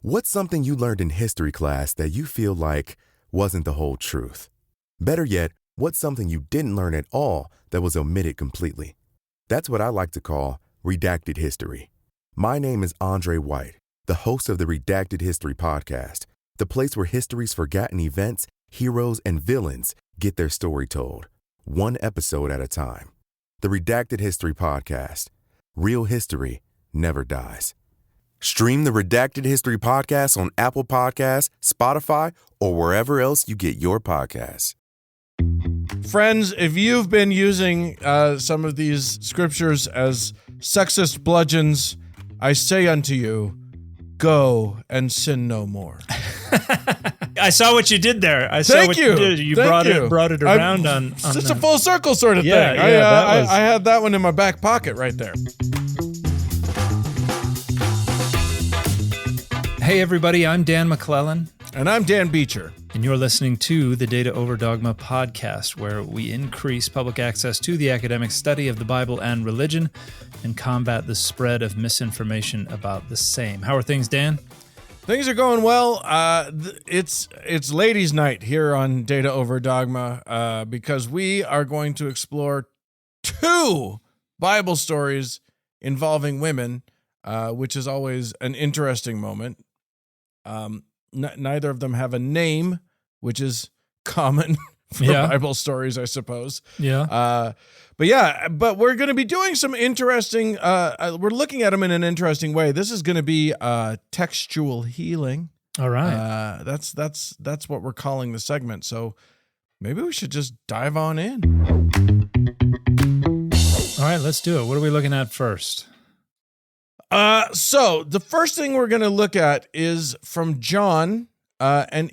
What's something you learned in history class that you feel like wasn't the whole truth? Better yet, what's something you didn't learn at all that was omitted completely? That's what I like to call redacted history. My name is Andre White, the host of the Redacted History Podcast, the place where history's forgotten events, heroes, and villains get their story told, one episode at a time. The Redacted History Podcast. Real history never dies. Stream the Redacted History Podcast on Apple Podcasts, Spotify, or wherever else you get your podcasts. Friends, if you've been using some of these scriptures as sexist bludgeons, I say unto you, go and sin no more. I saw what you did there. I saw Thank what you. you did. You Thank brought it around on just a full circle sort of thing. I had that one in my back pocket right there. Hey everybody, I'm Dan McClellan. And I'm Dan Beecher. And you're listening to the Data Over Dogma podcast, where we increase public access to the academic study of the Bible and religion and combat the spread of misinformation about the same. How are things, Dan? Things are going well. It's ladies' night here on Data Over Dogma because we are going to explore two Bible stories involving women, which is always an interesting moment. Neither of them have a name, which is common for Bible stories, I suppose. Yeah. But we're going to be doing some interesting, we're looking at them in an interesting way. This is going to be textual healing. All right. That's what we're calling the segment. So maybe we should just dive on in. All right, let's do it. What are we looking at first? So the first thing we're going to look at is from John, and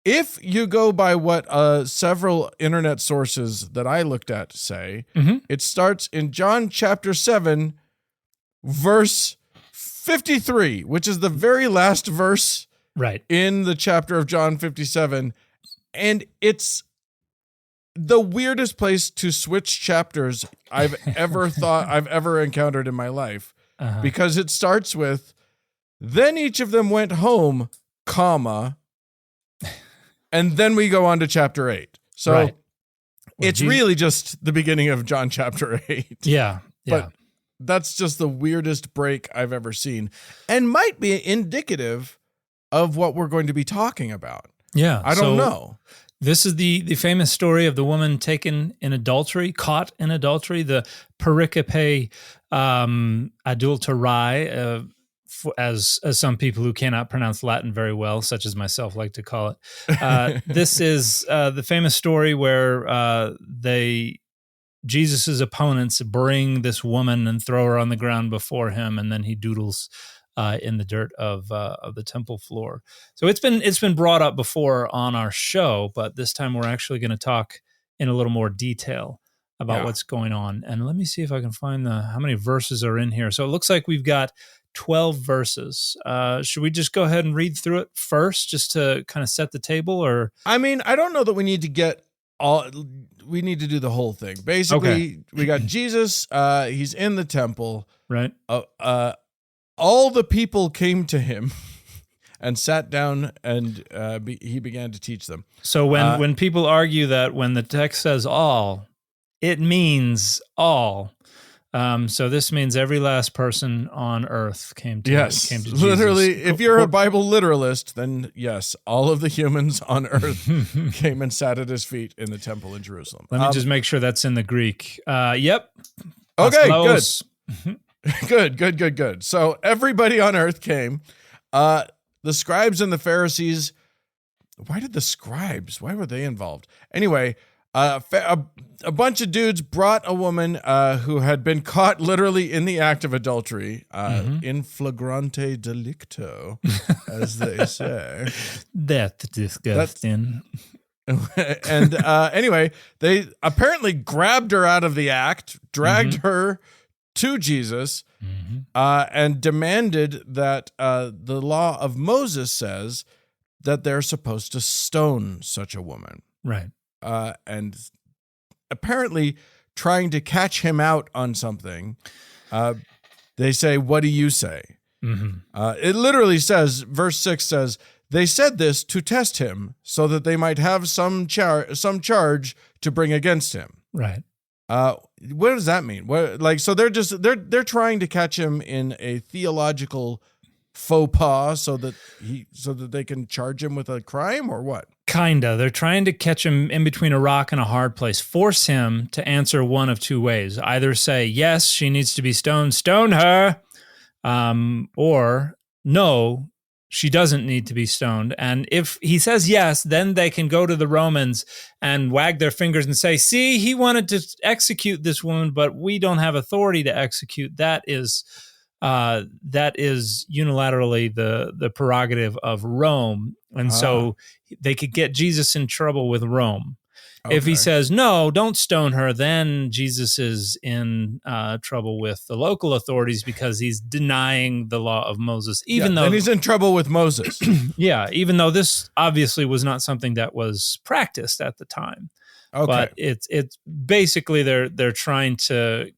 if you go by what several internet sources that I looked at say, it starts in John chapter 7, verse 53, which is the very last verse in the chapter of John 57, and it's the weirdest place to switch chapters I've ever encountered in my life, because it starts with, then each of them went home, comma, and then we go on to chapter 8. So it's really just the beginning of John chapter 8. Yeah. But that's just the weirdest break I've ever seen, and might be indicative of what we're going to be talking about. Yeah. I don't know. This is the famous story of the woman taken in adultery, caught in adultery, the pericope adultery, as some people who cannot pronounce Latin very well, such as myself, like to call it. This is the famous story where Jesus's opponents bring this woman and throw her on the ground before him, and then he doodles in the dirt of the temple floor. So it's been brought up before on our show, but this time we're actually going to talk in a little more detail about what's going on. And let me see if I can find how many verses are in here. So it looks like we've got 12 verses. Should we just go ahead and read through it first, just to kind of set the table? Or I mean, I don't know that we need to get all. We need to do the whole thing. Basically, we got Jesus. He's in the temple, right? All the people came to him and sat down, and he began to teach them. So when people argue that when the text says all, it means all. So this means every last person on earth came to Jesus. Literally, if you're a Bible literalist, then yes, all of the humans on earth came and sat at his feet in the temple in Jerusalem. Let me just make sure that's in the Greek. Yep. Okay, good. Good. So everybody on earth came. The scribes and the Pharisees. Why were they involved? Anyway, a bunch of dudes brought a woman who had been caught literally in the act of adultery, in flagrante delicto, as they say. That's disgusting. And anyway, they apparently grabbed her out of the act, dragged her to Jesus, and demanded that the law of Moses says that they're supposed to stone such a woman. Right. And apparently trying to catch him out on something, they say, what do you say? It literally says, verse 6 says, they said this to test him so that they might have some charge to bring against him. Right. What does that mean? So they're trying to catch him in a theological faux pas so that they can charge him with a crime, or what? Kinda. They're trying to catch him in between a rock and a hard place, force him to answer one of two ways. Either say, yes, she needs to be stoned, stone her, or no, she doesn't need to be stoned. And if he says yes, then they can go to the Romans and wag their fingers and say, see, he wanted to execute this woman, but we don't have authority to execute. That is unilaterally the prerogative of Rome. And so they could get Jesus in trouble with Rome. Okay. If he says, no, don't stone her, then Jesus is in trouble with the local authorities because he's denying the law of Moses. Then he's in trouble with Moses. Yeah, even though this obviously was not something that was practiced at the time. Okay. But it's basically they're trying to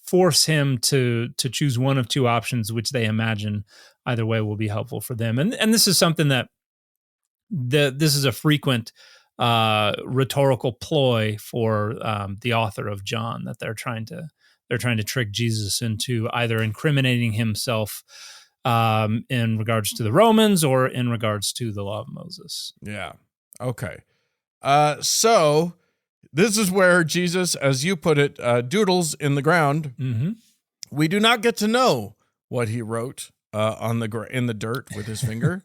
force him to choose one of two options, which they imagine either way will be helpful for them. And this is something that this is a frequent rhetorical ploy for the author of John, that they're trying to trick Jesus into either incriminating himself in regards to the Romans or in regards to the law of Moses. Yeah. Okay. So this is where Jesus, as you put it, doodles in the ground. Mm-hmm. We do not get to know what he wrote in the dirt with his finger.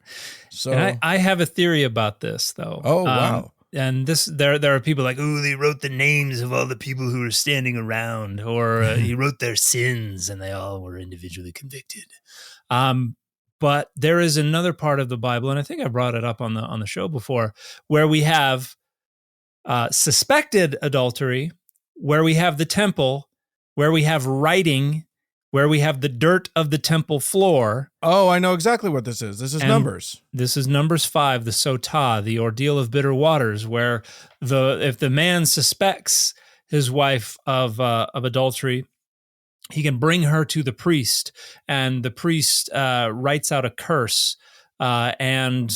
So and I have a theory about this, though. Oh, wow. And there are people like, oh, they wrote the names of all the people who were standing around, or he wrote their sins and they all were individually convicted. But there is another part of the Bible, and I think I brought it up on the show before, where we have suspected adultery, where we have the temple, where we have writing, where we have the dirt of the temple floor. Oh, I know exactly what this is. This is Numbers. This is Numbers 5, the sotah, the ordeal of bitter waters, where if the man suspects his wife of adultery, he can bring her to the priest, and the priest writes out a curse and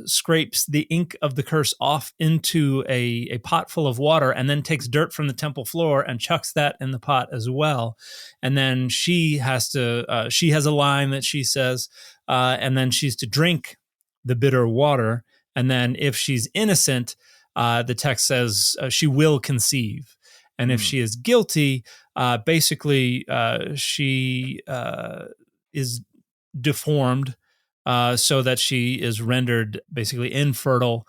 scrapes the ink of the curse off into a pot full of water, and then takes dirt from the temple floor and chucks that in the pot as well. And then she has a line that she says, and then she's to drink the bitter water. And then if she's innocent, the text says she will conceive. And if she is guilty, basically she is deformed, so that she is rendered basically infertile,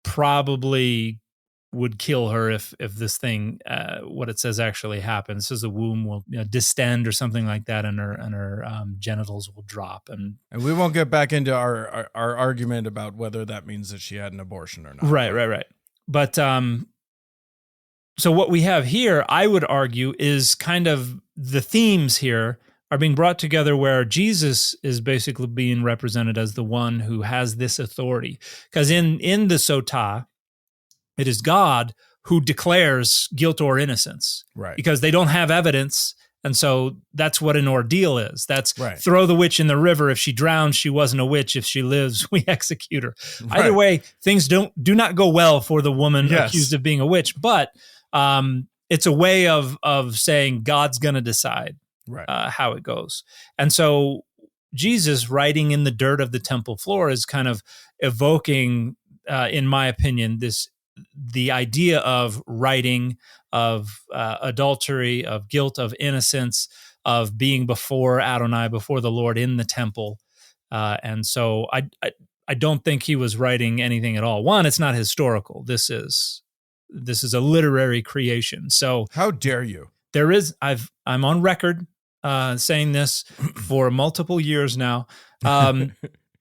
probably would kill her if this thing, what it says actually happens. It says the womb will distend or something like that, and her genitals will drop. And we won't get back into our argument about whether that means that she had an abortion or not. Right. But so what we have here, I would argue, is kind of the themes here are being brought together, where Jesus is basically being represented as the one who has this authority. Because in the sotah, it is God who declares guilt or innocence. Right. Because they don't have evidence, and so that's what an ordeal is. That's right. Throw the witch in the river. If she drowns, she wasn't a witch. If she lives, we execute her. Right. Either way, things do not go well for the woman accused of being a witch, but it's a way of saying God's going to decide. Right. How it goes. And so Jesus writing in the dirt of the temple floor is kind of evoking, in my opinion, the idea of writing, of adultery, of guilt, of innocence, of being before Adonai, before the Lord in the temple. And so I don't think he was writing anything at all. One, it's not historical. This is a literary creation. So how dare you? I'm on record saying this for multiple years now.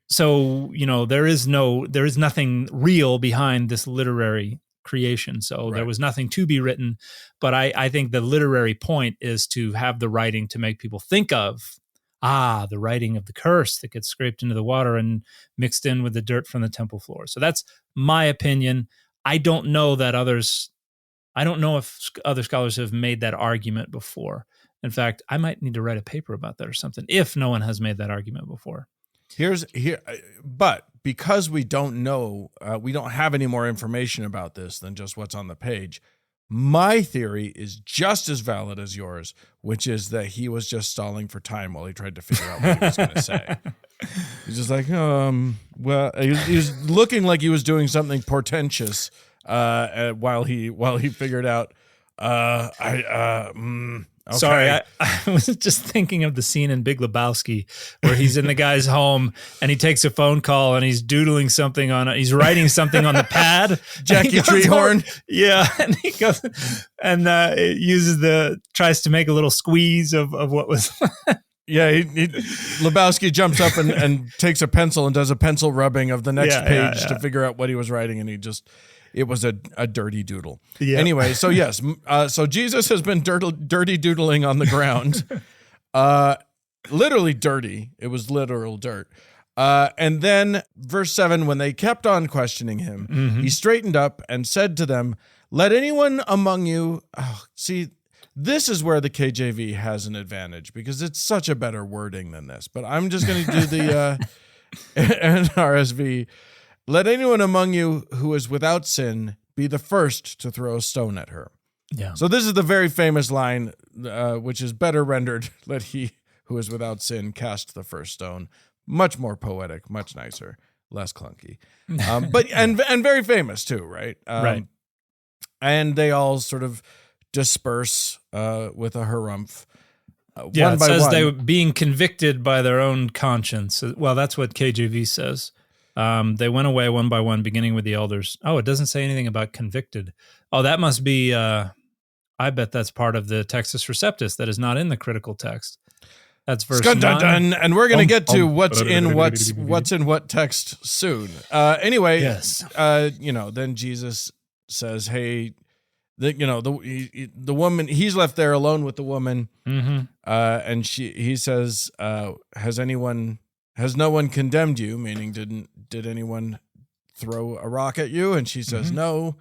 So, there is nothing real behind this literary creation. So There was nothing to be written. But I think the literary point is to have the writing to make people think of, the writing of the curse that gets scraped into the water and mixed in with the dirt from the temple floor. So that's my opinion. I don't know if other scholars have made that argument before. In fact, I might need to write a paper about that or something if no one has made that argument before. But because we don't know, we don't have any more information about this than just what's on the page. My theory is just as valid as yours, which is that he was just stalling for time while he tried to figure out what he was going to say. He's just like, well, he was looking like he was doing something portentous while he figured out. Okay. Sorry, I was just thinking of the scene in Big Lebowski where he's in the guy's home and he takes a phone call and he's doodling something he's writing something on the pad. Jackie Treehorn. Yeah. And he goes and tries to make a little squeeze of what was. Yeah. Lebowski jumps up and takes a pencil and does a pencil rubbing of the next page to figure out what he was writing. And it was a dirty doodle. Yeah. Anyway, so yes. So Jesus has been dirty doodling on the ground. Literally dirty. It was literal dirt. And then verse 7, when they kept on questioning him, he straightened up and said to them, let anyone among you... see, this is where the KJV has an advantage because it's such a better wording than this. But I'm just going to do the NRSV. Let anyone among you who is without sin be the first to throw a stone at her. Yeah. So this is the very famous line, which is better rendered, let he who is without sin cast the first stone. Much more poetic, much nicer, less clunky. But very famous too, right? Right. And they all sort of disperse with a harumph. It says they were being convicted by their own conscience. Well, that's what KJV says. They went away one by one, beginning with the elders. Oh, it doesn't say anything about convicted. Oh, that must be, I bet that's part of the Textus Receptus that is not in the critical text. That's verse 9. And we're going to get to what's in what text soon. Anyway, yes. Then Jesus says, hey, the woman, he's left there alone with the woman. And he says, has no one condemned you? Meaning, did anyone throw a rock at you? And she says, no.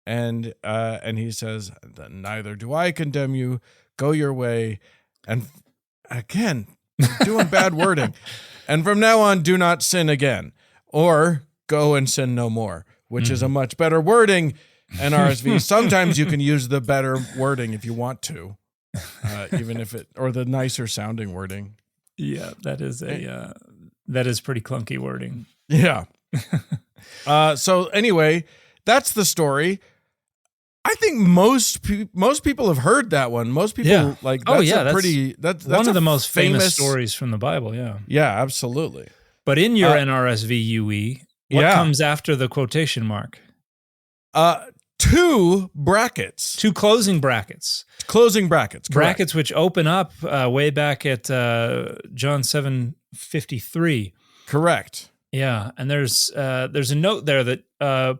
And he says, neither do I condemn you. Go your way. And again, doing bad wording. And from now on, do not sin again, or go and sin no more, which is a much better wording. NRSV. Sometimes you can use the better wording if you want to, even if or the nicer sounding wording. Yeah, that is pretty clunky wording. Yeah. So anyway, that's the story. I think most people have heard that one. Most people that's that's one a of the most famous stories from the Bible. Yeah. Yeah, absolutely. But in your NRSV UE, what comes after the quotation mark? Two brackets. Two closing brackets. Closing brackets. Correct. Brackets which open up way back at John 7:53. Correct. Yeah, and there's a note there that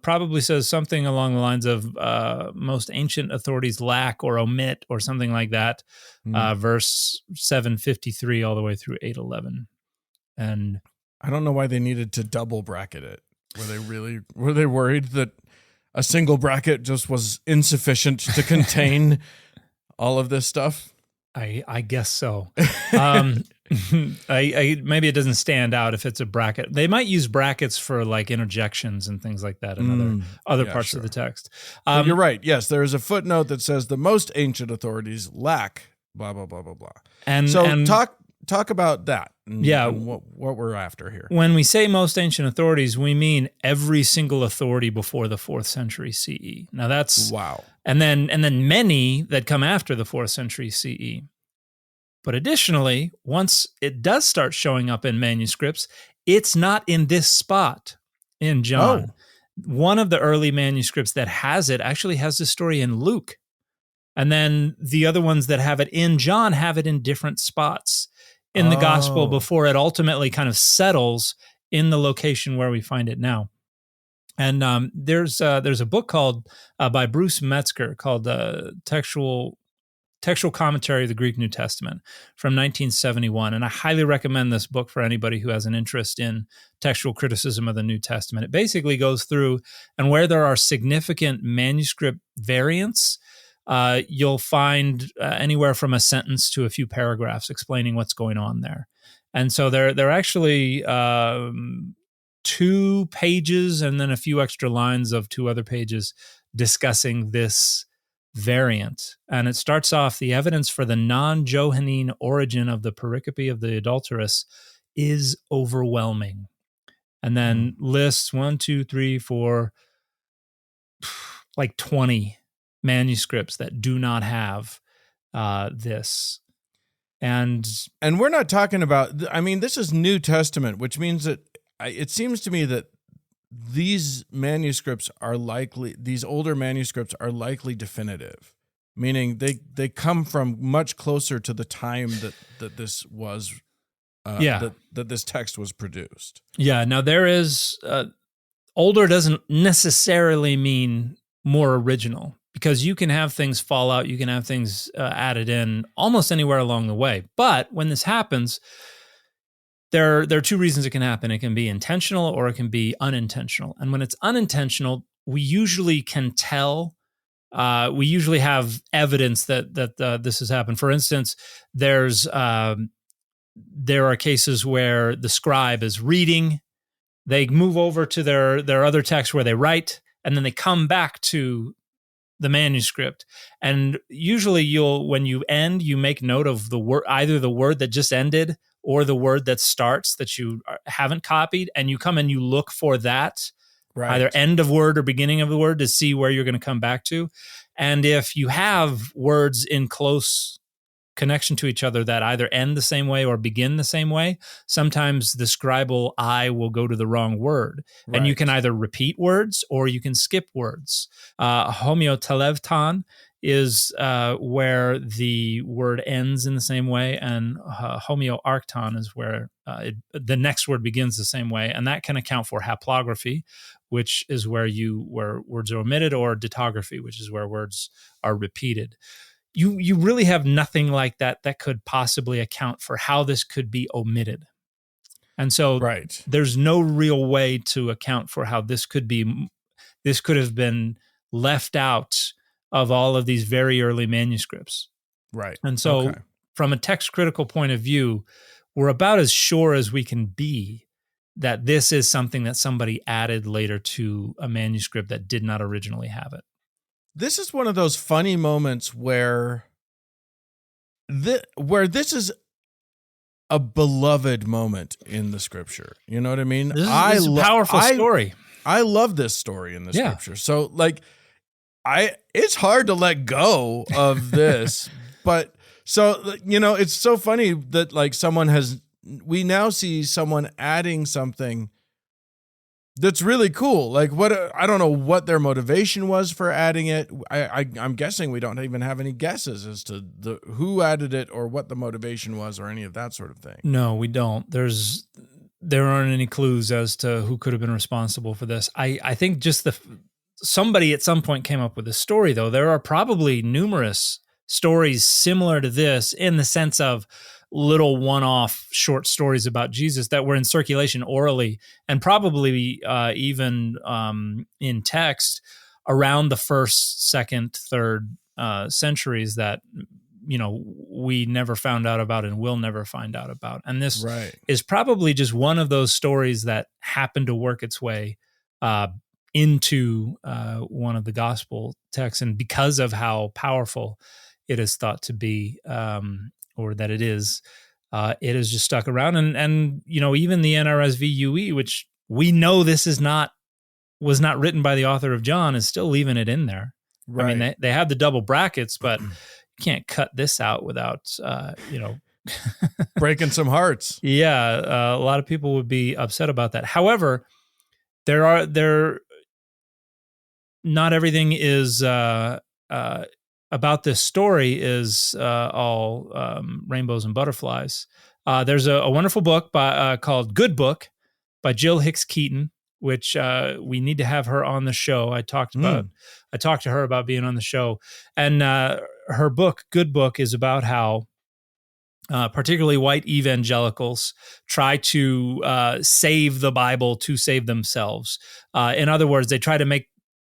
probably says something along the lines of most ancient authorities lack or omit or something like that. Verse 7:53 all the way through 8:11. And I don't know why they needed to double bracket it. Were they worried that a single bracket just was insufficient to contain all of this stuff? I guess so. Maybe it doesn't stand out if it's a bracket. They might use brackets for like interjections and things like that in other parts of the text. You're right. Yes, there is a footnote that says the most ancient authorities lack blah blah blah blah blah. And talk about that. And what we're after here. When we say most ancient authorities, we mean every single authority before the 4th century CE. Now that's wow. And then many that come after the 4th century CE. But additionally, once it does start showing up in manuscripts, it's not in this spot in John. One of the early manuscripts that has it actually has the story in Luke. And then the other ones that have it in John have it in different spots in the gospel before it ultimately kind of settles in the location where we find it now. And there's a book called by Bruce Metzger called Textual Commentary of the Greek New Testament from 1971. And I highly recommend this book for anybody who has an interest in textual criticism of the New Testament. It basically goes through and where there are significant manuscript variants, you'll find anywhere from a sentence to a few paragraphs explaining what's going on there. And so they're actually 2 pages and then a few extra lines of 2 other pages discussing this variant. And it starts off, the evidence for the non-Johannine origin of the pericope of the adulteress is overwhelming. And then lists 1, 2, 3, 4, like 20 manuscripts that do not have this. And we're not talking about, I mean, this is New Testament, which means that it seems to me that these manuscripts are likely, these older manuscripts are likely definitive, meaning they come from much closer to the time that this was, that this text was produced. Yeah. Now there is, older doesn't necessarily mean more original, because you can have things fall out, you can have things added in almost anywhere along the way. But when this happens, there are 2 reasons it can happen. It can be intentional or it can be unintentional. And when it's unintentional, we usually can tell. We usually have evidence that this has happened. For instance, there are cases where the scribe is reading, they move over to their other text where they write, and then they come back to the manuscript. And usually when you end, you make note of the word, either the word that just ended or the word that starts that you haven't copied, and you come and you look for that, either end of word or beginning of the word, to see where you're going to come back to. And if you have words in close connection to each other that either end the same way or begin the same way, sometimes the scribal eye will go to the wrong word. Right. And you can either repeat words or you can skip words. Homeotelevton is where the word ends in the same way, and homeoarchton is where the next word begins the same way, and that can account for haplography, which is where words are omitted, or dittography, which is where words are repeated. You really have nothing like that could possibly account for how this could be omitted. And so there's no real way to account for how this could have been left out of all of these very early manuscripts. Right. And so from a text critical point of view, we're about as sure as we can be that this is something that somebody added later to a manuscript that did not originally have it. This is one of those funny moments where this is a beloved moment in the scripture. You know what I mean? This is a powerful story. I love this story in the scripture. So it's hard to let go of this, but so, it's so funny that we now see someone adding something that's really cool. I don't know what their motivation was for adding it. I'm guessing we don't even have any guesses as to who added it or what the motivation was or any of that sort of thing. No, we don't. There aren't any clues as to who could have been responsible for this. I think just somebody at some point came up with a story, though. There are probably numerous stories similar to this, in the sense of little one-off short stories about Jesus that were in circulation orally, and probably even in text around the 1st, 2nd, 3rd centuries that we never found out about and will never find out about. And this is probably just one of those stories that happened to work its way into one of the gospel texts, and because of how powerful it is thought to be, or that it is just stuck around. And even the NRSV UE, which we know this was not written by the author of John, is still leaving it in there. Right. I mean, they have the double brackets, but you can't cut this out without, breaking some hearts. Yeah. A lot of people would be upset about that. However, not everything is, about this story is all rainbows and butterflies. There's a wonderful book called Good Book by Jill Hicks Keaton, which we need to have her on the show. I talked to her about being on the show, and her book, Good Book, is about how particularly white evangelicals try to save the Bible to save themselves. In other words, they try to make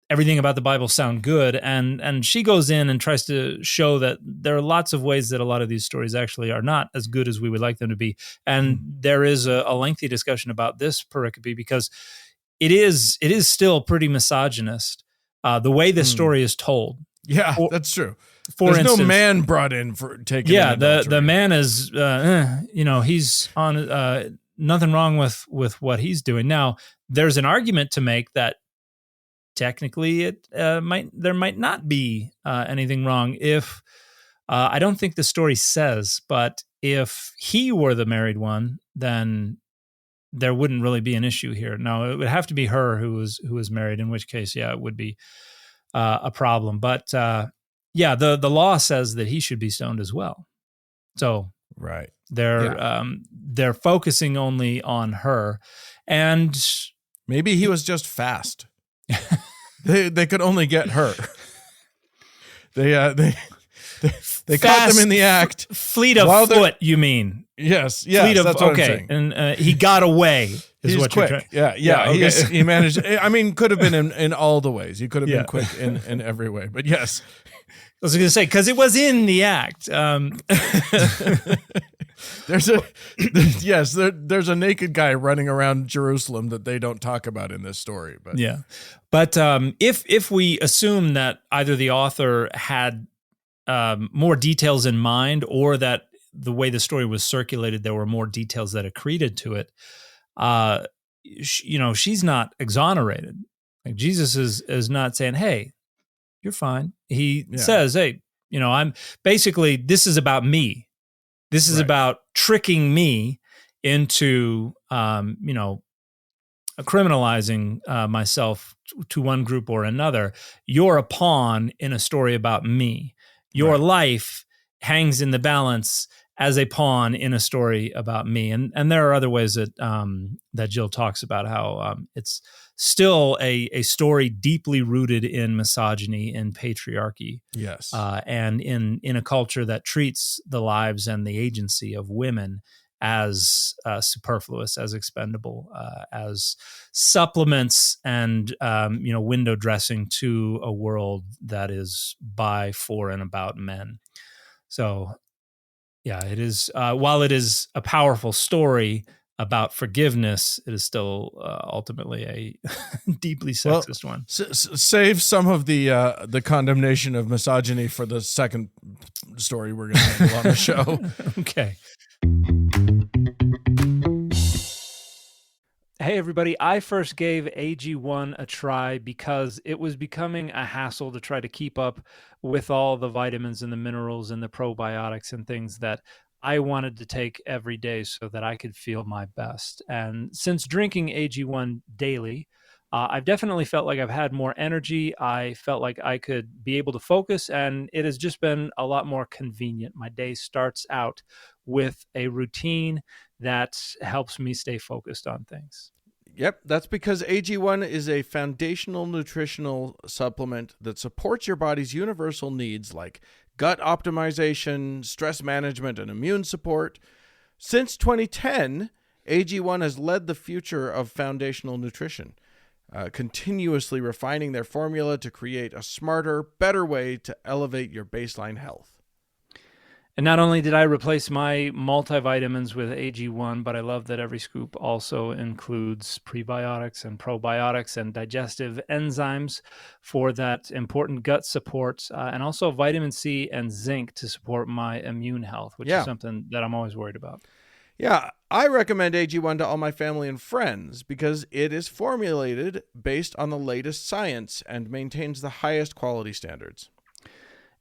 everything about the Bible sound good. And she goes in and tries to show that there are lots of ways that a lot of these stories actually are not as good as we would like them to be. And there is a lengthy discussion about this pericope because it is still pretty misogynist, the way the story is told. Yeah, that's true. There's instance, no man brought in for taking adultery. the man is, he's on nothing wrong with what he's doing. Now, there's an argument to make that technically there might not be anything wrong if I don't think the story says, but if he were the married one, then there wouldn't really be an issue here. No, it would have to be her who was married, in which case, it would be a problem. But the law says that he should be stoned as well. So right, they're focusing only on her, and maybe he was just fast. They could only get her. They caught them in the act. Fleet of foot, you mean? Yes, that's what I'm saying. And he got away. He's what quick. Yeah. Okay. He managed. I mean, could have been in all the ways. He could have been quick in every way. But yes, I was going to say because it was in the act. There's a naked guy running around Jerusalem that they don't talk about in this story. But if we assume that either the author had more details in mind, or that the way the story was circulated, there were more details that accreted to it, she's not exonerated. Like Jesus is not saying, "Hey, you're fine." He says, "Hey, I'm basically, this is about me. This is about tricking me into, criminalizing myself to one group or another. You're a pawn in a story about me. Your life hangs in the balance as a pawn in a story about me." And there are other ways that Jill talks about how it's still a story deeply rooted in misogyny and patriarchy. Yes. And in a culture that treats the lives and the agency of women as superfluous, as expendable, as supplements and window dressing to a world that is by, for, and about men. So, it is. While it is a powerful story about forgiveness, it is still ultimately a deeply sexist one. Save some of the condemnation of misogyny for the second story we're going to handle on the show. Okay. Hey everybody, I first gave AG1 a try because it was becoming a hassle to try to keep up with all the vitamins and the minerals and the probiotics and things that I wanted to take every day so that I could feel my best. And since drinking AG1 daily, I've definitely felt like I've had more energy. I felt like I could be able to focus, and it has just been a lot more convenient. My day starts out with a routine that helps me stay focused on things. Yep, that's because AG1 is a foundational nutritional supplement that supports your body's universal needs like gut optimization, stress management, and immune support. Since 2010, AG1 has led the future of foundational nutrition, continuously refining their formula to create a smarter, better way to elevate your baseline health. And not only did I replace my multivitamins with AG1, but I love that every scoop also includes prebiotics and probiotics and digestive enzymes for that important gut support, and also vitamin C and zinc to support my immune health, which is something that I'm always worried about. Yeah, I recommend AG1 to all my family and friends because it is formulated based on the latest science and maintains the highest quality standards.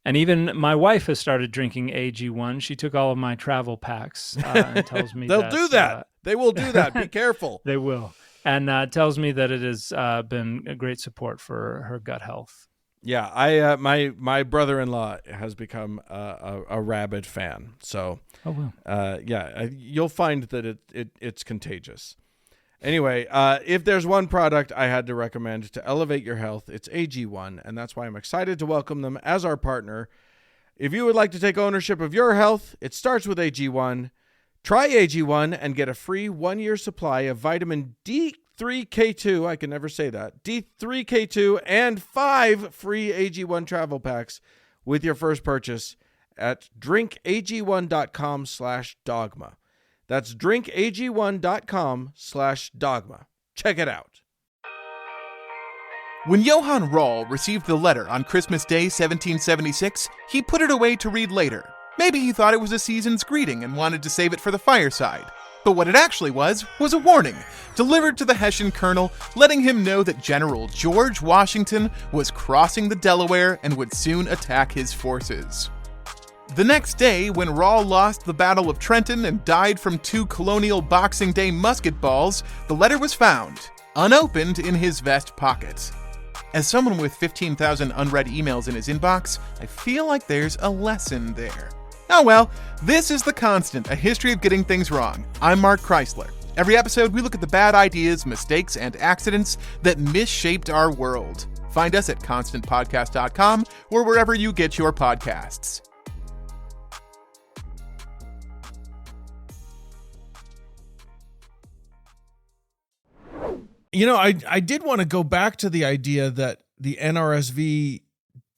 And even my wife has started drinking AG1. She took all of my travel packs and tells me They'll do that. They will do that. Be careful. They will. And tells me that it has been a great support for her gut health. Yeah, my brother-in-law has become a rabid fan. So, you'll find that it's contagious. Anyway, if there's one product I had to recommend to elevate your health, it's AG1, and that's why I'm excited to welcome them as our partner. If you would like to take ownership of your health, it starts with AG1. Try AG1 and get a free 1-year supply of vitamin D3 D3K2, I can never say that, D3K2, and 5 free AG1 travel packs with your first purchase at drinkag1.com/dogma. That's drinkag1.com/dogma. Check it out. When Johann Rall received the letter on Christmas Day 1776, he put it away to read later. Maybe he thought it was a season's greeting and wanted to save it for the fireside. But what it actually was a warning, delivered to the Hessian colonel, letting him know that General George Washington was crossing the Delaware and would soon attack his forces. The next day, when Rall lost the Battle of Trenton and died from 2 colonial Boxing Day musket balls, the letter was found, unopened, in his vest pocket. As someone with 15,000 unread emails in his inbox, I feel like there's a lesson there. Oh well, this is The Constant, a history of getting things wrong. I'm Mark Chrysler. Every episode, we look at the bad ideas, mistakes, and accidents that misshaped our world. Find us at constantpodcast.com or wherever you get your podcasts. You know, I did want to go back to the idea that the NRSV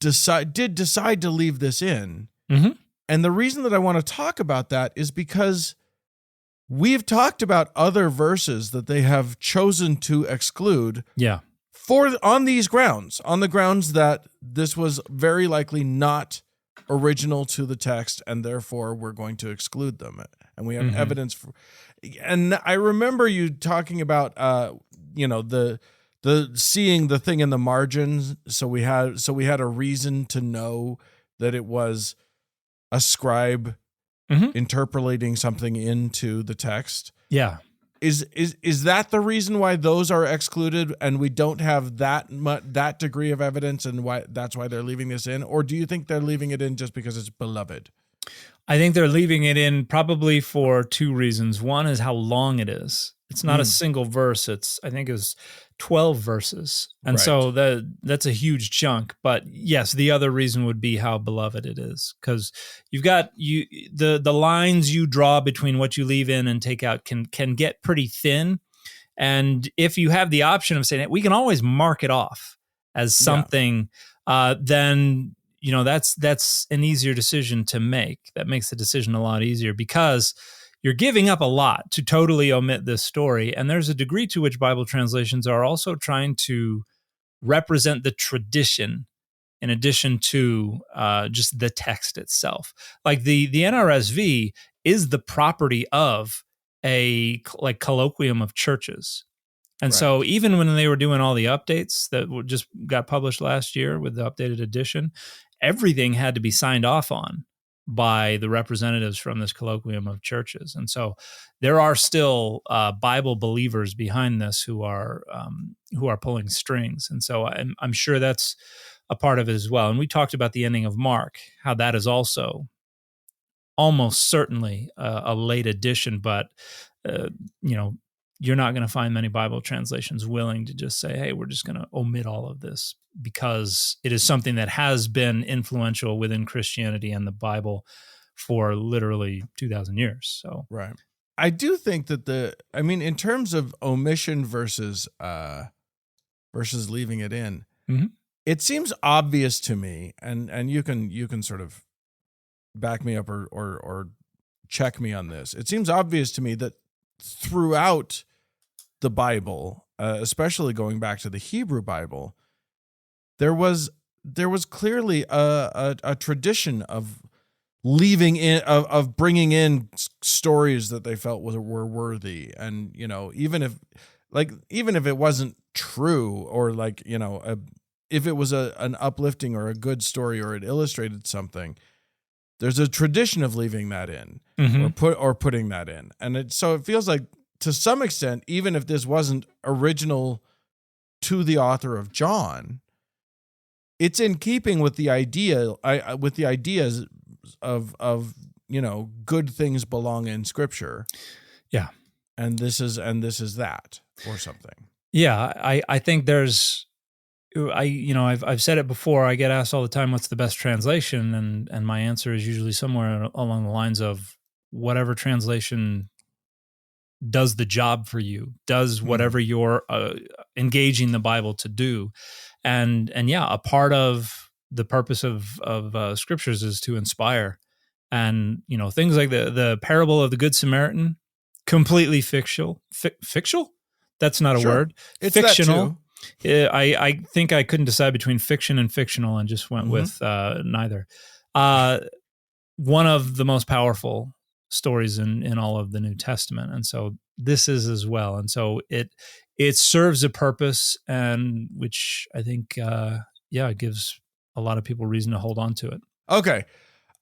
did decide to leave this in. Mm-hmm. And the reason that I want to talk about that is because we've talked about other verses that they have chosen to exclude. Yeah. On the grounds that this was very likely not original to the text, and therefore we're going to exclude them. And we have evidence for, and I remember you talking about the seeing the thing in the margins. So we had a reason to know that it was a scribe interpolating something into the text. Yeah. Is that the reason why those are excluded and we don't have that degree of evidence, and why that's why they're leaving this in? Or do you think they're leaving it in just because it's beloved? I think they're leaving it in probably for 2 reasons. One is how long it is. It's not a single verse. I think it's 12 verses. And so that's a huge chunk. But yes, the other reason would be how beloved it is. Because you've got the lines you draw between what you leave in and take out can get pretty thin. And if you have the option of saying, we can always mark it off as something, then that's an easier decision to make. That makes the decision a lot easier, because you're giving up a lot to totally omit this story. And there's a degree to which Bible translations are also trying to represent the tradition in addition to just the text itself. Like the NRSV is the property of a colloquium of churches. And so even when they were doing all the updates that just got published last year with the updated edition, everything had to be signed off on by the representatives from this colloquium of churches. And so there are still Bible believers behind this who are pulling strings. And so I'm sure that's a part of it as well. And we talked about the ending of Mark, how that is also almost certainly a late addition, but you're not going to find many Bible translations willing to just say, hey, we're just going to omit all of this, because it is something that has been influential within Christianity and the Bible for literally 2,000 years. So, right. I do think that in terms of omission versus leaving it in, it seems obvious to me, and you can sort of back me up or check me on this. It seems obvious to me that throughout the Bible, especially going back to the Hebrew Bible, there was clearly a tradition of leaving in of bringing in stories that they felt were worthy, and even if it wasn't true, or if it was an uplifting or a good story, or it illustrated something, there's a tradition of leaving that in or putting that in. And so it feels like, to some extent, even if this wasn't original to the author of John, it's in keeping with the ideas of good things belong in Scripture. Yeah. And this is that, or something. Yeah, I think there's I've said it before. I get asked all the time, what's the best translation? And my answer is usually somewhere along the lines of whatever translation does the job for you, does whatever you're engaging the Bible to do. And yeah, a part of the purpose of scriptures is to inspire. And, things like the parable of the Good Samaritan, completely fictional. Fictional? That's not a word. It's fictional. I think I couldn't decide between fiction and fictional and just went with neither. One of the most powerful stories in all of the New Testament. And so this is as well. And so it serves a purpose, and which I think, gives a lot of people reason to hold on to it. Okay.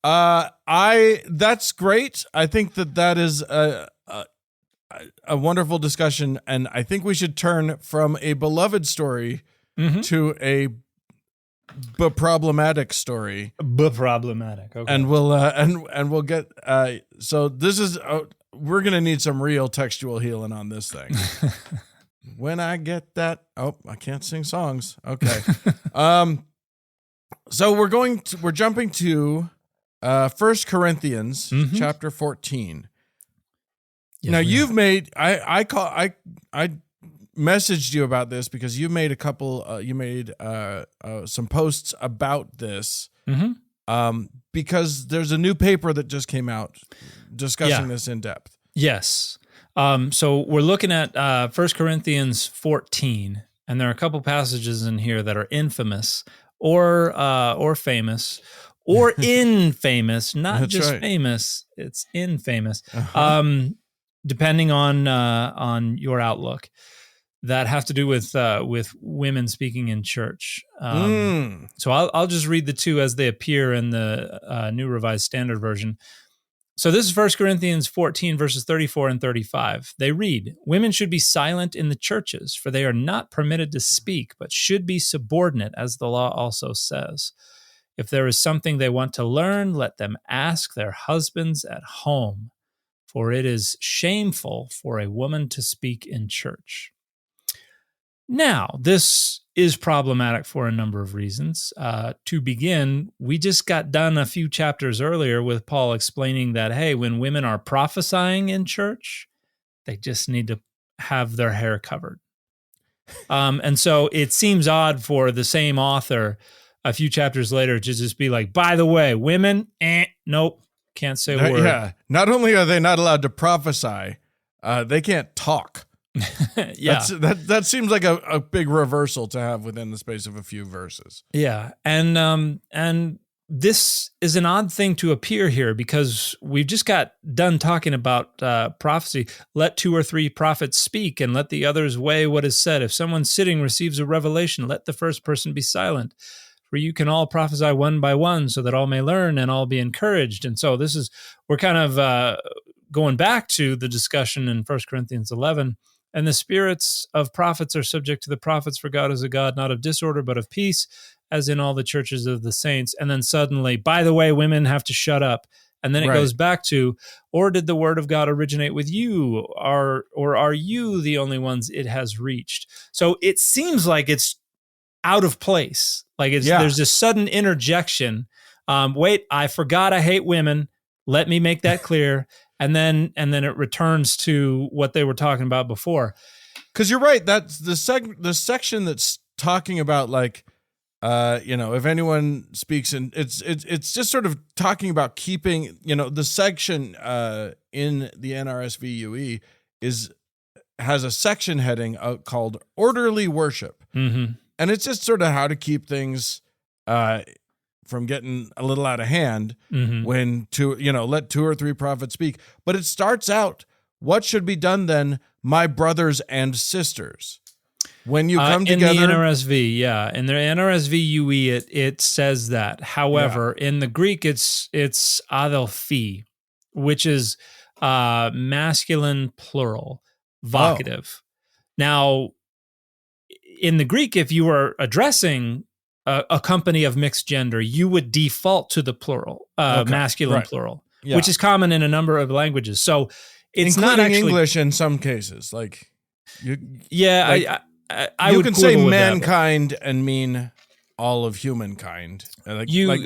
That's great. I think that is a wonderful discussion, and I think we should turn from a beloved story to a problematic story. Problematic. Okay. And we'll get so this is we're going to need some real textual healing on this thing. When I get that, I can't sing songs. Okay. So we're jumping to 1 Corinthians chapter 14. Yes, now you've made I messaged you about this because you made some posts about this. Because there's a new paper that just came out discussing this in depth. Yes. So we're looking at 1 Corinthians 14, and there are a couple passages in here that are infamous or famous or infamous, not That's just right. famous, it's infamous, depending on your outlook, that have to do with women speaking in church. So I'll just read the two as they appear in the New Revised Standard Version. So this is 1 Corinthians 14, verses 34 and 35. They read, "Women should be silent in the churches, for they are not permitted to speak, but should be subordinate, as the law also says. If there is something they want to learn, let them ask their husbands at home, for it is shameful for a woman to speak in church." Now, this is problematic for a number of reasons. To begin, we just got done a few chapters earlier with Paul explaining that, hey, when women are prophesying in church, they just need to have their hair covered. And so it seems odd for the same author a few chapters later to just be like, by the way, women, nope, can't say a word. Yeah. Not only are they not allowed to prophesy, they can't talk. Yeah, that seems like a big reversal to have within the space of a few verses. Yeah, and this is an odd thing to appear here because we've just got done talking about prophecy. Let 2 or 3 prophets speak, and let the others weigh what is said. If someone sitting receives a revelation, let the first person be silent. For you can all prophesy one by one, so that all may learn and all be encouraged. And so we're kind of going back to the discussion in 1 Corinthians 11. And the spirits of prophets are subject to the prophets, for God is a God not of disorder, but of peace, as in all the churches of the saints. And then suddenly, by the way, women have to shut up. And then it goes back to, or did the word of God originate with you? Or are you the only ones it has reached? So it seems like it's out of place. Like there's this sudden interjection. Wait, I forgot I hate women. Let me make that clear. And then it returns to what they were talking about before. Because you're right. That's the section that's talking about if anyone speaks, and it's just sort of talking about keeping, the section in the NRSV UE has a section heading called orderly worship. And it's just sort of how to keep things from getting a little out of hand when let 2 or 3 prophets speak. But it starts out, what should be done then, my brothers and sisters? When you come together. In the NRSV, yeah. In the NRSV UE, it says that. However, in the Greek, it's adelphi, which is masculine plural, vocative. Now, in the Greek, if you were addressing a company of mixed gender, you would default to the plural, masculine plural, which is common in a number of languages. So it's including not actually English in some cases. Like I you would can say quibble with mankind and mean all of humankind. You,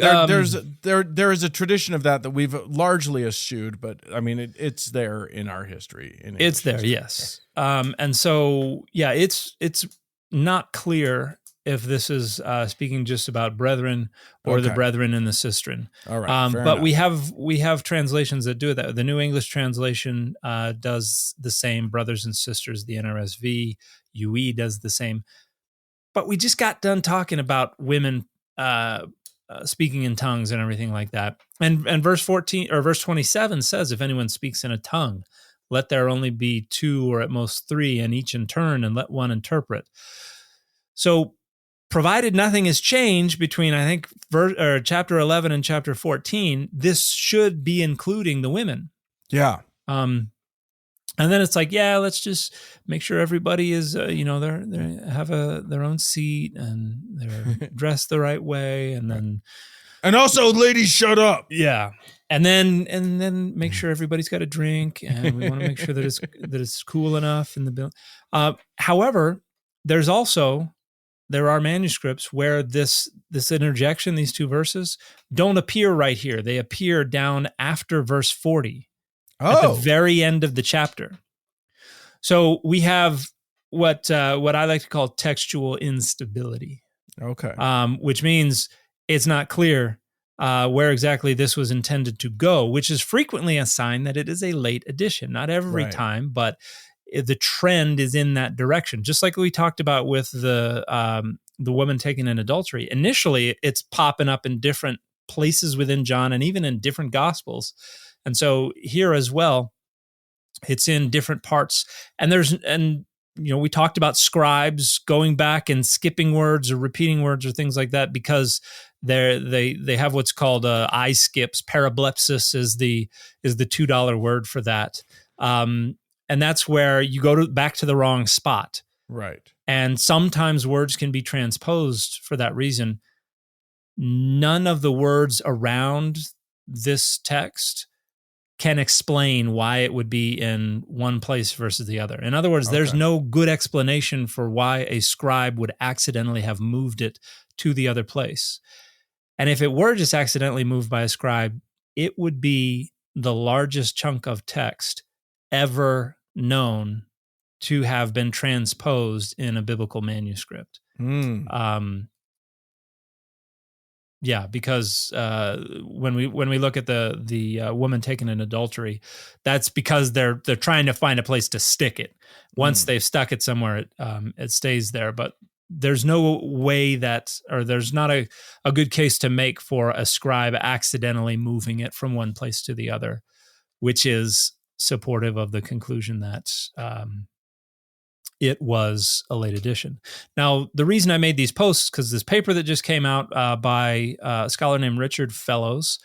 there is a tradition of that we've largely eschewed, but I mean it's there in our history. It's there, yes. And so it's not clear if this is speaking just about brethren or the brethren and the sistren. All right, but enough. we have translations that do that. The New English Translation does the same, brothers and sisters. The NRSV, UE does the same. But we just got done talking about women speaking in tongues and everything like that. And verse 14 or verse 27 says, if anyone speaks in a tongue, let there only be 2 or at most 3, and each in turn, and let one interpret. So provided nothing has changed between, I think, chapter 11 and chapter 14, this should be including the women. Yeah. And then it's like, let's just make sure everybody is, they have their own seat and they're dressed the right way, and also, ladies, shut up. Yeah, and then make sure everybody's got a drink, and we want to make sure that it's cool enough in the bill. However, there are manuscripts where this interjection, these 2 verses, don't appear right here. They appear down after verse 40. At the very end of the chapter. So we have what I like to call textual instability. Okay. Which means it's not clear where exactly this was intended to go, which is frequently a sign that it is a late edition. Not every time, but the trend is in that direction. Just like we talked about with the woman taken in adultery. Initially, it's popping up in different places within John and even in different Gospels. And so here as well, it's in different parts. And we talked about scribes going back and skipping words or repeating words or things like that because they have what's called eye skips. Parablepsis is the $2 word for that. And that's where you go back to the wrong spot. Right. And sometimes words can be transposed for that reason. None of the words around this text can explain why it would be in one place versus the other. In other words, there's no good explanation for why a scribe would accidentally have moved it to the other place. And if it were just accidentally moved by a scribe, it would be the largest chunk of text ever known to have been transposed in a biblical manuscript. Because when we look at the woman taken in adultery, that's because they're trying to find a place to stick it. Once they've stuck it somewhere, it stays there. But there's no way there's not a good case to make for a scribe accidentally moving it from one place to the other, which is supportive of the conclusion that it was a late edition. Now, the reason I made these posts is because this paper that just came out by a scholar named Richard Fellows,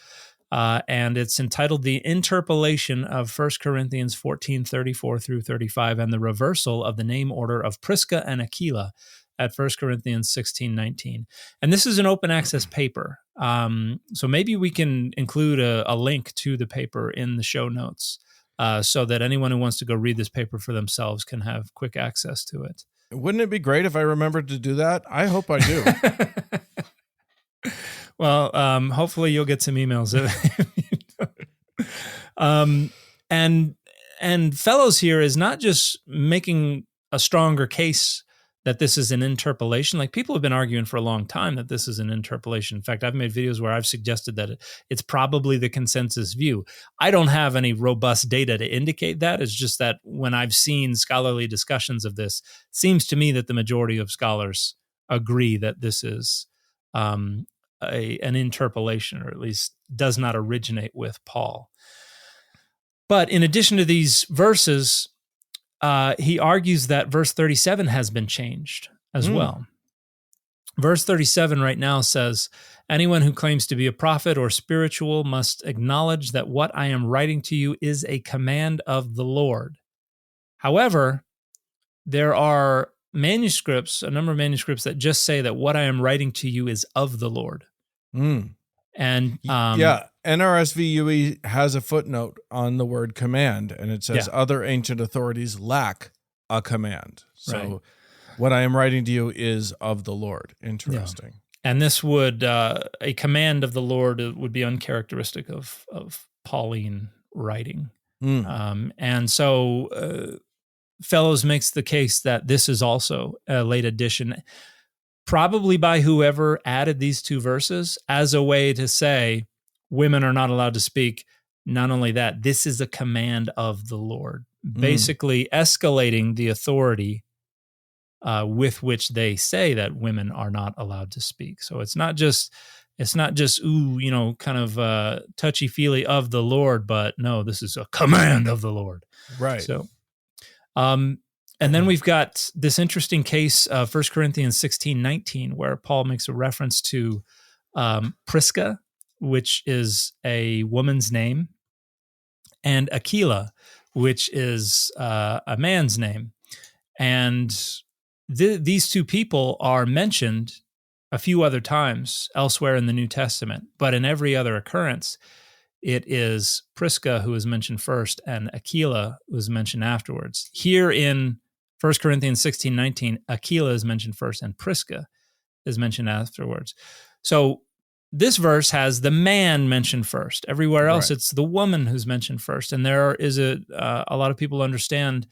and it's entitled The Interpolation of 1 Corinthians 14:34 through 35 and the Reversal of the Name Order of Prisca and Aquila at 1 Corinthians 16:19. And this is an open access paper. So maybe we can include a link to the paper in the show notes. So that anyone who wants to go read this paper for themselves can have quick access to it. Wouldn't it be great if I remembered to do that? I hope I do. Well, hopefully you'll get some emails. And Fellows here is not just making a stronger case that this is an interpolation. Like, people have been arguing for a long time that this is an interpolation. In fact, I've made videos where I've suggested that it's probably the consensus view. I don't have any robust data to indicate that. It's just that when I've seen scholarly discussions of this, it seems to me that the majority of scholars agree that this is an interpolation, or at least does not originate with Paul. But in addition to these verses, he argues that verse 37 has been changed as well. Verse 37 right now says, anyone who claims to be a prophet or spiritual must acknowledge that what I am writing to you is a command of the Lord. However, there are manuscripts, a number of manuscripts that just say that what I am writing to you is of the Lord. And NRSV UE has a footnote on the word command, and it says other ancient authorities lack a command. So what I am writing to you is of the Lord. Interesting. And this would, a command of the Lord would be uncharacteristic of Pauline writing. And so Fellows makes the case that this is also a late addition, probably by whoever added these two verses as a way to say women are not allowed to speak. Not only that, this is a command of the Lord, basically escalating the authority with which they say that women are not allowed to speak. So it's not just kind of touchy feely of the Lord, but no, this is a command of the Lord. Right. So, and then we've got this interesting case of 1 Corinthians 16:19, where Paul makes a reference to Prisca, which is a woman's name, and Aquila, which is a man's name. And these two people are mentioned a few other times elsewhere in the New Testament, but in every other occurrence, it is Prisca who is mentioned first and Aquila who is mentioned afterwards. Here in 1 Corinthians 16:19, Aquila is mentioned first and Prisca is mentioned afterwards. So this verse has the man mentioned first. Everywhere else, It's the woman who's mentioned first. And there is a lot of people understand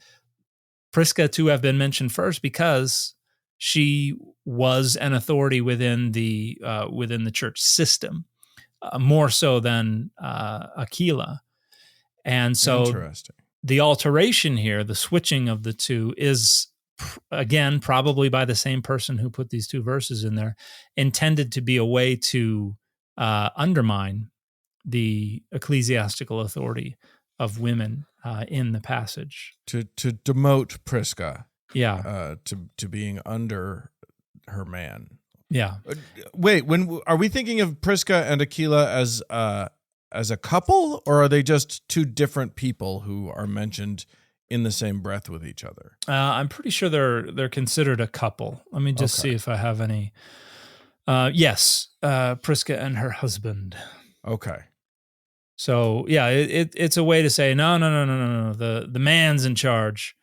Prisca to have been mentioned first because she was an authority within the church system, more so than Aquila. And so the alteration here, the switching of the two, is again probably by the same person who put these two verses in there, intended to be a way to undermine the ecclesiastical authority of women in the passage, to demote Prisca, to being under her man. Yeah. Wait, are we thinking of Prisca and Aquila as a couple, or are they just two different people who are mentioned in the same breath with each other? I'm pretty sure they're considered a couple. Let me just see if I have any. Yes, Prisca and her husband. Okay. So yeah, it's a way to say no. The man's in charge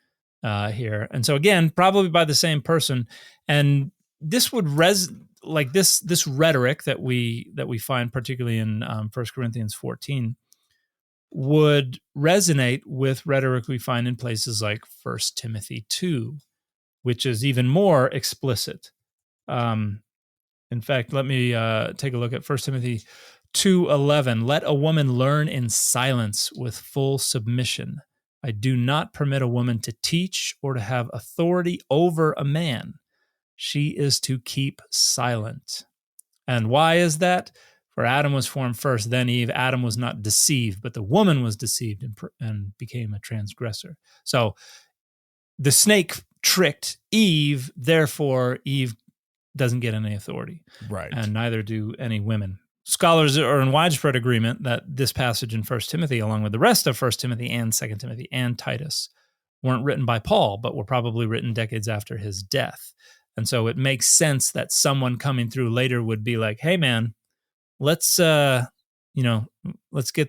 here, and so again, probably by the same person. And this would this rhetoric that we find particularly in 1 Corinthians 14 would resonate with rhetoric we find in places like 1 Timothy 2, which is even more explicit. In fact, let me take a look at 1 Timothy 2:11. Let a woman learn in silence with full submission. I do not permit a woman to teach or to have authority over a man. She is to keep silent. And why is that? For Adam was formed first, then Eve. Adam was not deceived, but the woman was deceived and became a transgressor. So the snake tricked Eve, therefore Eve doesn't get any authority. Right. And neither do any women. Scholars are in widespread agreement that this passage in 1 Timothy, along with the rest of 1 Timothy and 2 Timothy and Titus, weren't written by Paul, but were probably written decades after his death. And so it makes sense that someone coming through later would be like, hey, man, let's get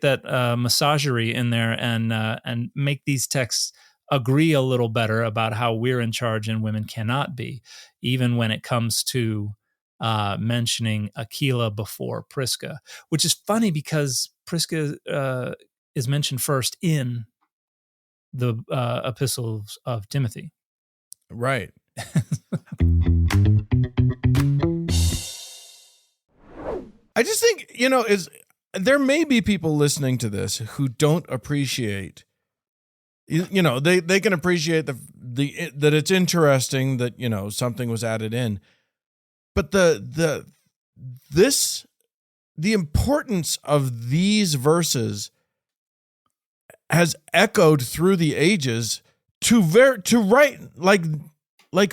that misogyny in there and make these texts agree a little better about how we're in charge and women cannot be, even when it comes to mentioning Aquila before Prisca, which is funny because Prisca is mentioned first in the epistles of Timothy. Right. I just think, there may be people listening to this who don't appreciate, they can appreciate that it's interesting that, something was added in, but the importance of these verses has echoed through the ages to right like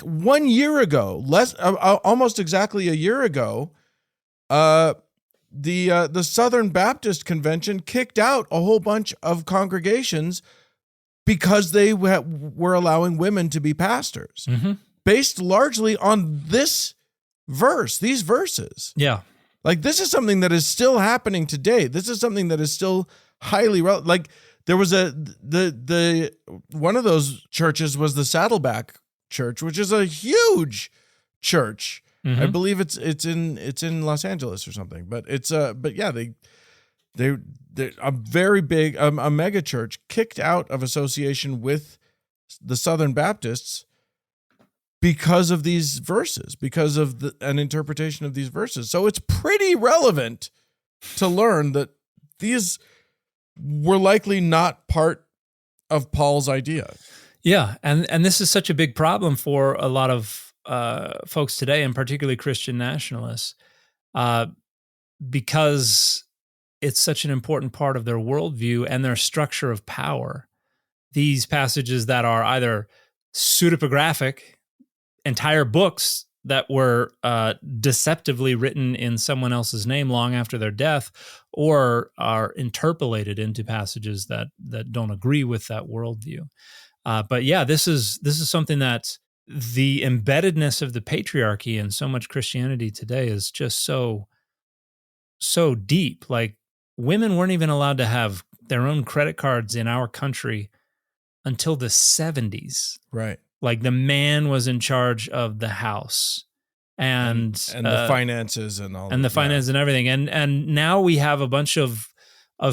1 year ago, almost exactly a year ago, the Southern Baptist Convention kicked out a whole bunch of congregations because they were allowing women to be pastors, based largely on these verses. Yeah. Like, this is something that is still happening today. This is something that is still highly relevant. Like, there was one of those churches was the Saddleback Church, which is a huge church I believe it's in Los Angeles or something. But it's they're a very big a mega church kicked out of association with the Southern Baptists because of these verses, because of an interpretation of these verses. So it's pretty relevant to learn that these were likely not part of Paul's idea. Yeah, and this is such a big problem for a lot of folks today, and particularly Christian nationalists, because it's such an important part of their worldview and their structure of power. These passages that are either pseudepigraphic, entire books that were deceptively written in someone else's name long after their death, or are interpolated into passages that don't agree with that worldview. But yeah, this is something that the embeddedness of the patriarchy in so much Christianity today is just so deep. Like, women weren't even allowed to have their own credit cards in our country until the 70s. Right. Like, the man was in charge of the house and the finances and all, and the finances and everything. And now we have a bunch of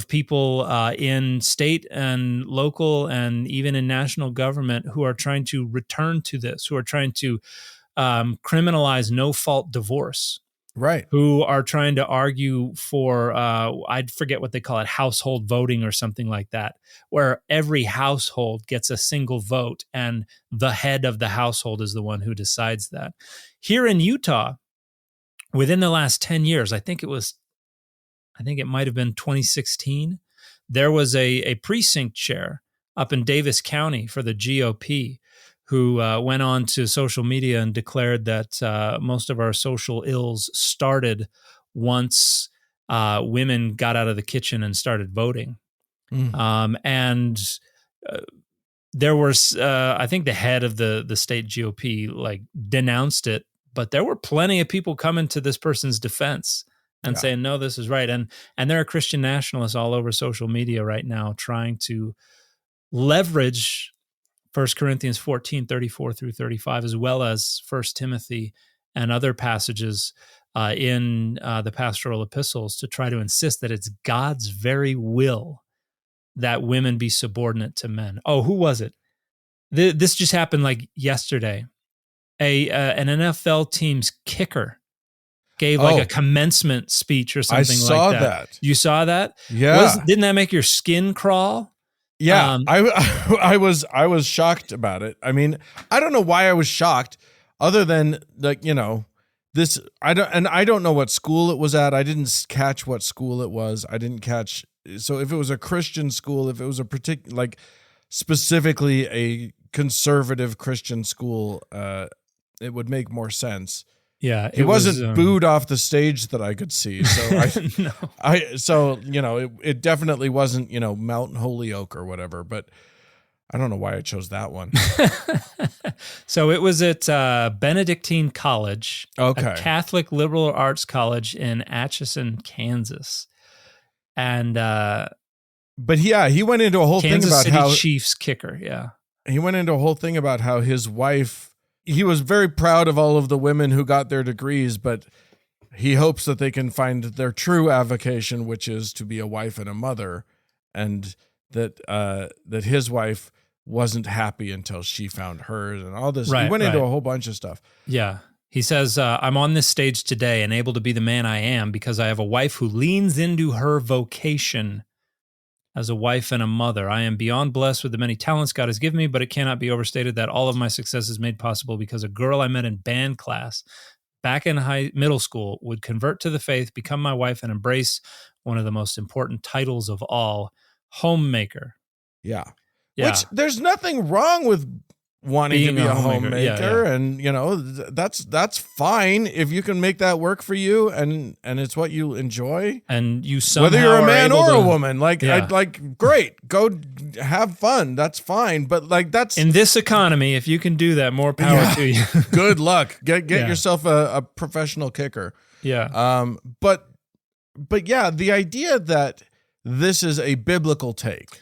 people in state and local and even in national government who are trying to return to this, who are trying to criminalize no-fault divorce. Right. Who are trying to argue for, I forget what they call it, household voting or something like that, where every household gets a single vote and the head of the household is the one who decides that. Here in Utah, within the last 10 years, I think it might have been 2016, there was a precinct chair up in Davis County for the GOP who went on to social media and declared that most of our social ills started once women got out of the kitchen and started voting. And there was, I think the head of the state GOP like denounced it, but there were plenty of people coming to this person's defense and saying, no, this is right. And there are Christian nationalists all over social media right now trying to leverage 1 Corinthians 14, 34 through 35, as well as 1 Timothy and other passages in the pastoral epistles to try to insist that it's God's very will that women be subordinate to men. Oh, who was it? This just happened like yesterday. An NFL team's kicker gave like a commencement speech or something like that. I saw that. You saw that? Yeah. Didn't that make your skin crawl? Yeah, I was shocked about it. I mean, I don't know why I was shocked, other than like, this. I don't know what school it was at. I didn't catch what school it was. I didn't catch. So if it was a Christian school, if it was a particular, like specifically a conservative Christian school, it would make more sense. Yeah, it wasn't booed off the stage that I could see. So it definitely wasn't, Mount Holyoke or whatever, but I don't know why I chose that one. So it was at Benedictine College, a Catholic liberal arts college in Atchison, Kansas. And but yeah, he went into a whole Kansas thing about City how Chiefs kicker, yeah. He went into a whole thing about how his wife, he was very proud of all of the women who got their degrees, but he hopes that they can find their true avocation, which is to be a wife and a mother, and that his wife wasn't happy until she found hers and all this. He went into a whole bunch of stuff. Yeah. He says, I'm on this stage today and able to be the man I am because I have a wife who leans into her vocation as a wife and a mother. I am beyond blessed with the many talents God has given me, but it cannot be overstated that all of my success is made possible because a girl I met in band class back in middle school would convert to the faith, become my wife, and embrace one of the most important titles of all, homemaker. Yeah. Which there's nothing wrong with wanting to be a homemaker. And that's fine if you can make that work for you and it's what you enjoy, and you somehow, whether you're a man or a woman, great, go have fun, that's fine. But like, that's in this economy, if you can do that, more power to you. Good luck. Get yourself a professional kicker. But yeah, the idea that this is a biblical take,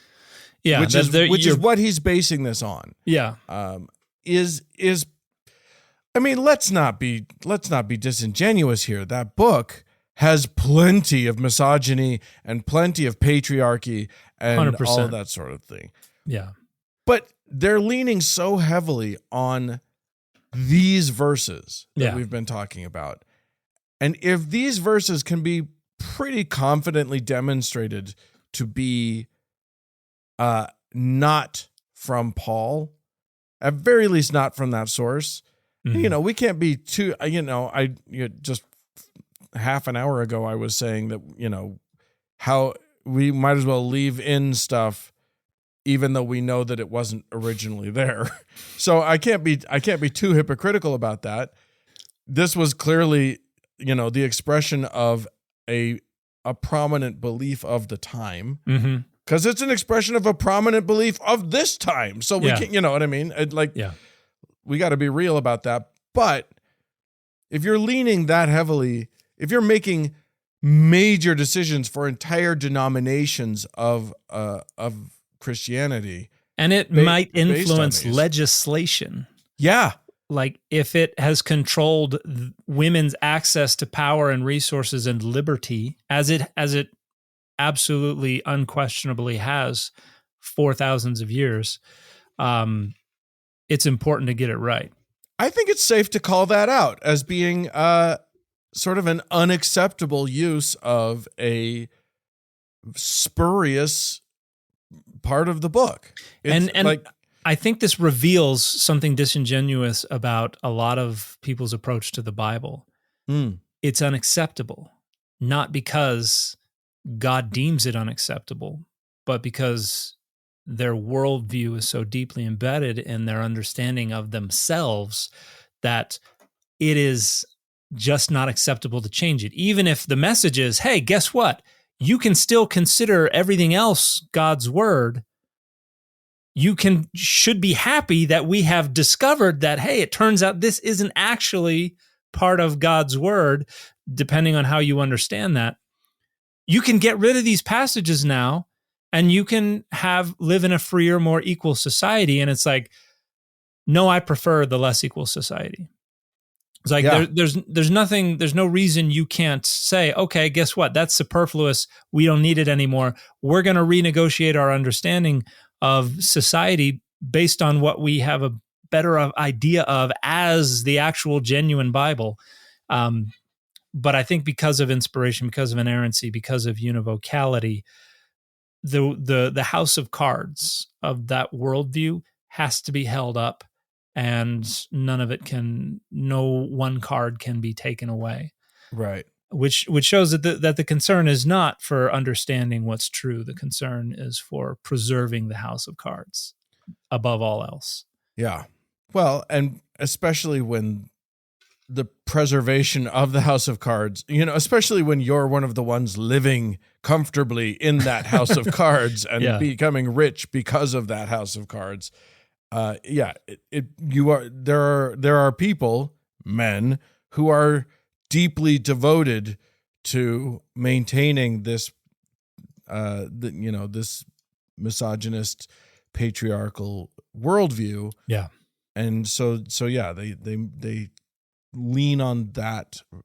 which is what he's basing this on. Yeah. Is I mean, let's not be disingenuous here. That book has plenty of misogyny and plenty of patriarchy and 100%. all of that sort of thing. Yeah. But they're leaning so heavily on these verses that we've been talking about. And if these verses can be pretty confidently demonstrated to be not from Paul, at very least not from that source, we can't be too, just half an hour ago, I was saying that, how we might as well leave in stuff even though we know that it wasn't originally there. So I can't be too hypocritical about that. This was clearly, the expression of a prominent belief of the time, because it's an expression of a prominent belief of this time. So we can't, you know what I mean? We got to be real about that. But if you're leaning that heavily, if you're making major decisions for entire denominations of Christianity, and it might influence legislation. Yeah. Like if it has controlled women's access to power and resources and liberty, as it absolutely unquestionably has for thousands of years, it's important to get it right. I think it's safe to call that out as being sort of an unacceptable use of a spurious part of the book. And I think this reveals something disingenuous about a lot of people's approach to the Bible. It's unacceptable, not because God deems it unacceptable, but because their worldview is so deeply embedded in their understanding of themselves that it is just not acceptable to change it. Even if the message is, hey, guess what? You can still consider everything else God's word. You should be happy that we have discovered that, hey, it turns out this isn't actually part of God's word, depending on how you understand that. You can get rid of these passages now, and you can live in a freer, more equal society. And it's like, no, I prefer the less equal society. It's like there's no reason you can't say, okay, guess what? That's superfluous. We don't need it anymore. We're going to renegotiate our understanding of society based on what we have a better idea of as the actual genuine Bible. But I think because of inspiration, because of inerrancy, because of univocality, the house of cards of that worldview has to be held up, and no one card can be taken away. Right. Which shows that the concern is not for understanding what's true. The concern is for preserving the house of cards above all else. Yeah. Well, and especially when the preservation of the house of cards, especially when you're one of the ones living comfortably in that house of cards and becoming rich because of that house of cards. There are people, men, who are deeply devoted to maintaining this, this misogynist, patriarchal worldview. Yeah, and so they lean on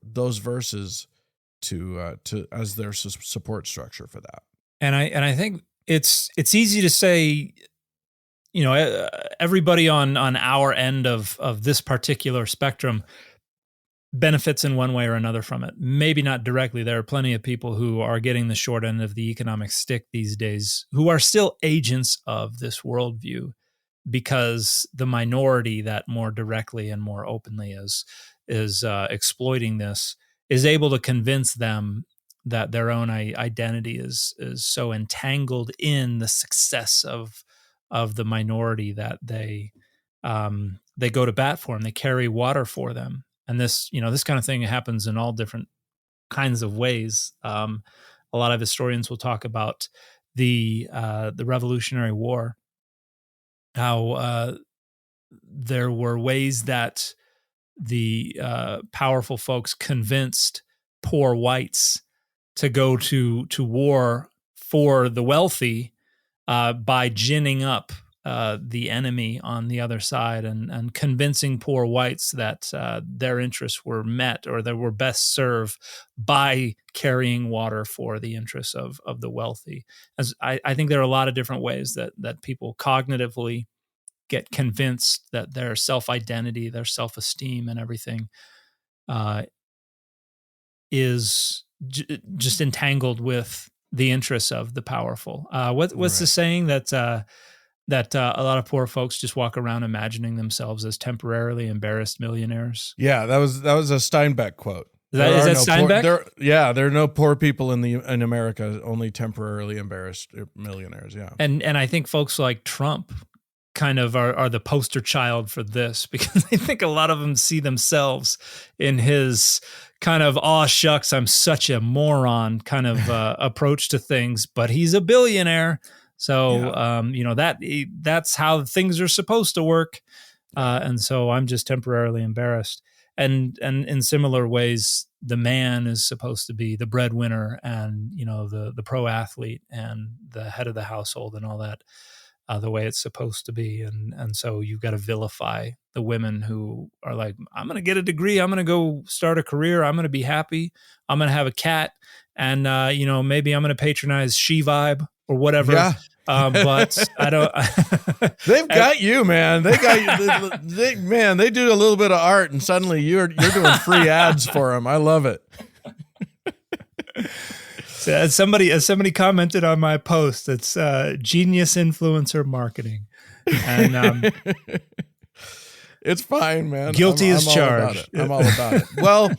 those verses to as their support structure for that. And I think it's easy to say, everybody on our end of this particular spectrum benefits in one way or another from it. Maybe not directly. There are plenty of people who are getting the short end of the economic stick these days who are still agents of this worldview, because the minority that more directly and more openly is exploiting this is able to convince them that their own identity is so entangled in the success of the minority that they go to bat for them. They carry water for them. And this kind of thing happens in all different kinds of ways. A lot of historians will talk about the Revolutionary War, how there were ways that the powerful folks convinced poor whites to go to war for the wealthy by ginning up the enemy on the other side and convincing poor whites that their interests were met or they were best served by carrying water for the interests of the wealthy. As I think there are a lot of different ways that people cognitively get convinced that their self-identity, their self-esteem and everything is just entangled with the interests of the powerful. What's the saying that a lot of poor folks just walk around imagining themselves as temporarily embarrassed millionaires? Yeah, that was a Steinbeck quote. Is that Steinbeck? There are no poor people in America, only temporarily embarrassed millionaires. Yeah, and I think folks like Trump kind of are the poster child for this, because I think a lot of them see themselves in his kind of, aw shucks, I'm such a moron kind of approach to things, but he's a billionaire. So, that's how things are supposed to work. And so I'm just temporarily embarrassed. And in similar ways, the man is supposed to be the breadwinner and, the pro athlete and the head of the household and all that, the way it's supposed to be. And so you've got to vilify the women who are like, I'm going to get a degree. I'm going to go start a career. I'm going to be happy. I'm going to have a cat. And, maybe I'm going to patronize She Vibe or whatever. Yeah. But I don't. They've got you, man. They got you. They do a little bit of art, and suddenly you're doing free ads for them. I love it. So as somebody commented on my post, it's genius influencer marketing, and it's fine, man. Guilty as charged. I'm all about it. Well,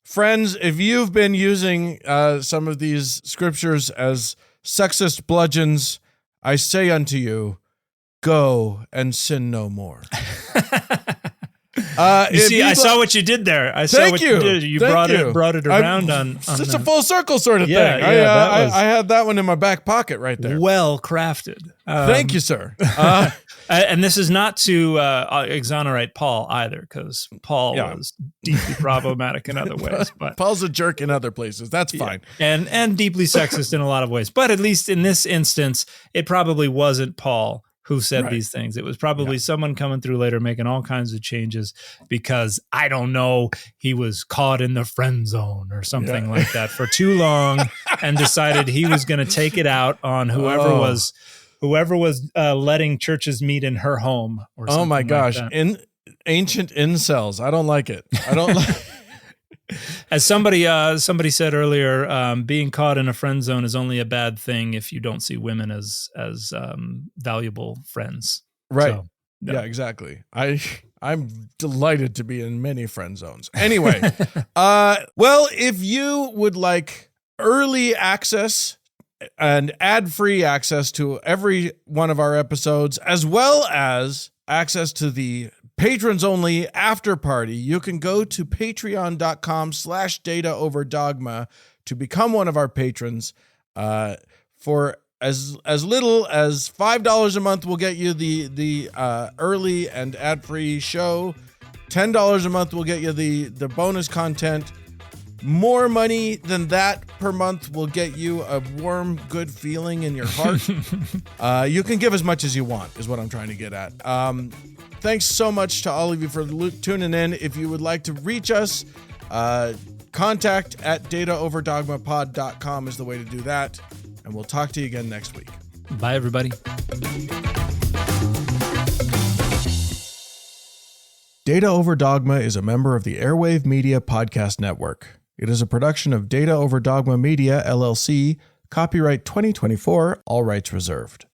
friends, if you've been using some of these scriptures as sexist bludgeons, I say unto you, go and sin no more. I saw what you did there. I saw what you did. You brought it around on it's just a full circle sort of thing. I had that one in my back pocket right there. Well crafted. Thank you, sir. And this is not to exonerate Paul either, because Paul was deeply problematic in other ways. But Paul's a jerk in other places. That's fine. And deeply sexist in a lot of ways. But at least in this instance, it probably wasn't Paul who said these things. It was probably someone coming through later making all kinds of changes because, I don't know, he was caught in the friend zone or something like that for too long and decided he was going to take it out on whoever was letting churches meet in her home or something. Oh my gosh. Like Ancient incels. I don't like it. I don't like As somebody said earlier, being caught in a friend zone is only a bad thing if you don't see women as valuable friends. Right. So, yeah, exactly. I'm delighted to be in many friend zones. Anyway, well, if you would like early access and ad-free access to every one of our episodes, as well as access to the patrons only after party, you can go to patreon.com/dataoverdogma to become one of our patrons. For as little as $5 a month will get you the early and ad-free show. $10 a month will get you the bonus content. More money than that per month will get you a warm, good feeling in your heart. You can give as much as you want, is what I'm trying to get at. Thanks so much to all of you for tuning in. If you would like to reach us, contact at dataoverdogmapod.com is the way to do that. And we'll talk to you again next week. Bye, everybody. Data Over Dogma is a member of the Airwave Media Podcast Network. It is a production of Data Over Dogma Media, LLC, copyright 2024, all rights reserved.